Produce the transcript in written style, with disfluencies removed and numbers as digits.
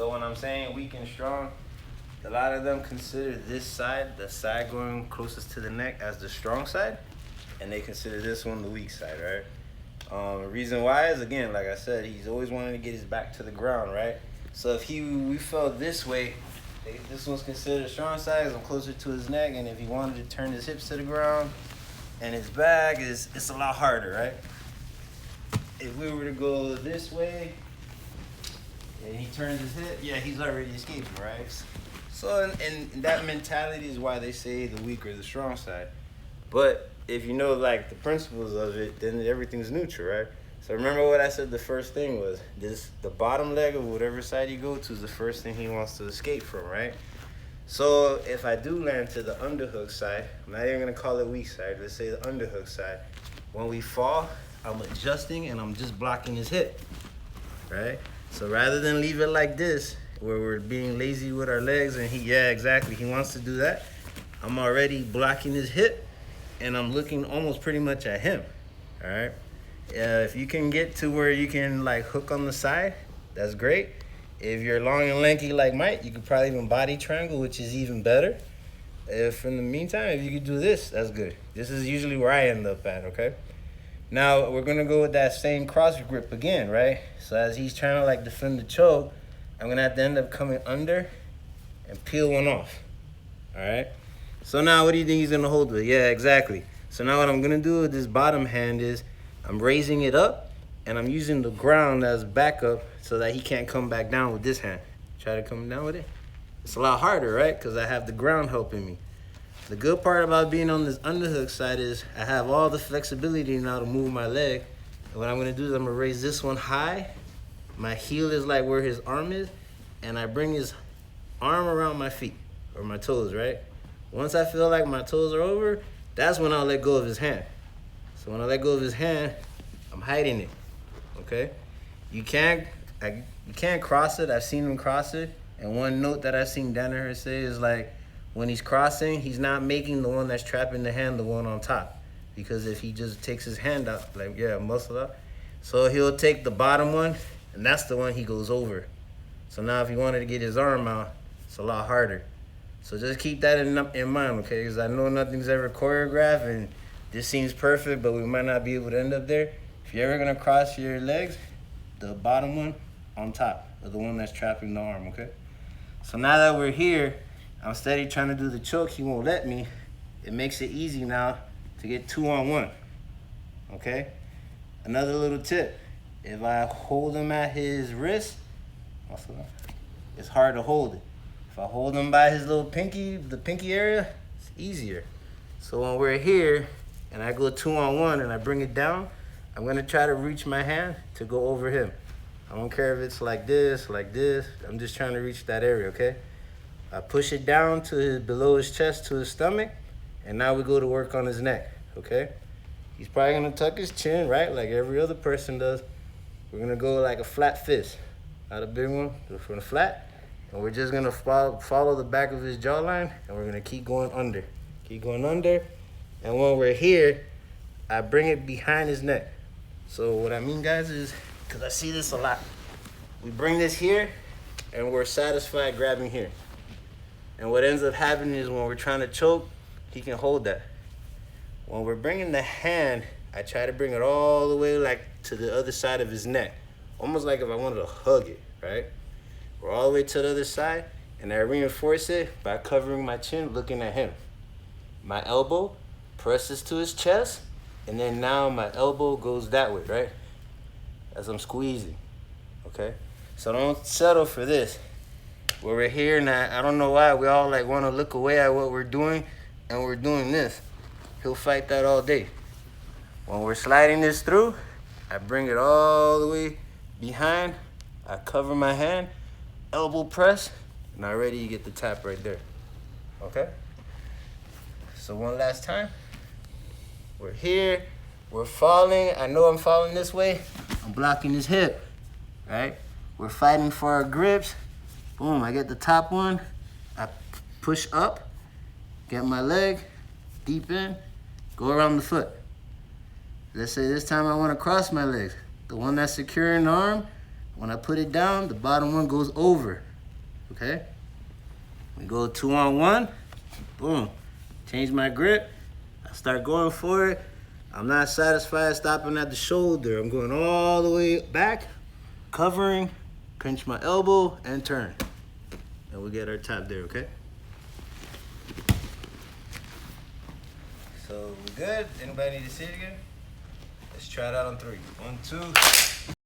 So when I'm saying weak and strong, a lot of them consider this side, the side going closest to the neck, as the strong side, and they consider this one the weak side, right? The reason why is, again, like I said, he's always wanting to get his back to the ground, right? So if we fell this way, this one's considered strong side because I'm closer to his neck, and if he wanted to turn his hips to the ground and his back, it's a lot harder, right? If we were to go this way and he turns his hip, yeah, he's already escaping, right? So and that mentality is why they say the weak or the strong side. But if you know like the principles of it, then everything's neutral, right? So remember what I said the first thing was, the bottom leg of whatever side you go to is the first thing he wants to escape from, right? So if I do land to the underhook side, I'm not even gonna call it weak side, let's say the underhook side. When we fall, I'm adjusting and I'm just blocking his hip, right? So rather than leave it like this, where we're being lazy with our legs and he wants to do that, I'm already blocking his hip and I'm looking almost pretty much at him, all right? If you can get to where you can like hook on the side, that's great. If you're long and lanky like Mike, you could probably even body triangle, which is even better. If in the meantime, if you could do this, that's good. This is usually where I end up at, okay? Now we're gonna go with that same cross grip again, right? So as he's trying to like defend the choke, I'm gonna have to end up coming under and peel one off, all right? So now what do you think he's gonna hold with? Yeah, exactly. So now what I'm gonna do with this bottom hand is I'm raising it up and I'm using the ground as backup so that he can't come back down with this hand. Try to come down with it. It's a lot harder, right? Because I have the ground helping me. The good part about being on this underhook side is I have all the flexibility now to move my leg. And what I'm gonna do is I'm gonna raise this one high. My heel is like where his arm is, and I bring his arm around my feet, or my toes, right? Once I feel like my toes are over, that's when I'll let go of his hand. So when I let go of his hand, I'm hiding it, okay? You can't cross it. I've seen him cross it. And one note that I've seen Danaher say is like, when he's crossing, he's not making the one that's trapping the hand the one on top. Because if he just takes his hand out, like, muscle up. So he'll take the bottom one, and that's the one he goes over. So now if he wanted to get his arm out, it's a lot harder. So just keep that in mind, okay? Because I know nothing's ever choreographed, and this seems perfect, but we might not be able to end up there. If you're ever gonna cross your legs, the bottom one on top of the one that's trapping the arm, okay? So now that we're here, I'm steady trying to do the choke, he won't let me. It makes it easy now to get 2-on-1, okay? Another little tip, if I hold him at his wrist, it's hard to hold it. If I hold him by his little pinky, the pinky area, it's easier. So when we're here and I go 2-on-1 and I bring it down, I'm gonna try to reach my hand to go over him. I don't care if it's like this, I'm just trying to reach that area, okay? I push it down to below his chest to his stomach, and now we go to work on his neck, okay? He's probably gonna tuck his chin, right? Like every other person does. We're gonna go like a flat fist. Not a big one, but from the flat. And we're just gonna follow the back of his jawline, and we're gonna keep going under. Keep going under, and when we're here, I bring it behind his neck. So what I mean, guys, is, because I see this a lot, we bring this here, and we're satisfied grabbing here. And what ends up happening is when we're trying to choke, he can hold that. When we're bringing the hand, I try to bring it all the way like to the other side of his neck. Almost like if I wanted to hug it, right? We're all the way to the other side, and I reinforce it by covering my chin, looking at him. My elbow presses to his chest, and then now my elbow goes that way, right? As I'm squeezing, okay? So don't settle for this. When we're here, and I don't know why, we all like want to look away at what we're doing, and we're doing this. He'll fight that all day. When we're sliding this through, I bring it all the way behind, I cover my hand, elbow press, and already you get the tap right there, okay? So one last time. We're here, we're falling. I know I'm falling this way. I'm blocking his hip, right? We're fighting for our grips. Boom, I get the top one. I push up, get my leg, deep in, go around the foot. Let's say this time I want to cross my legs. The one that's securing the arm, when I put it down, the bottom one goes over. okay? We go 2-on-1, boom. Change my grip, I start going for it. I'm not satisfied stopping at the shoulder. I'm going all the way back, covering, pinch my elbow, and turn. And we get our tap there, okay? So we good? Anybody need to see it again? Let's try it out on 3. 1, 2.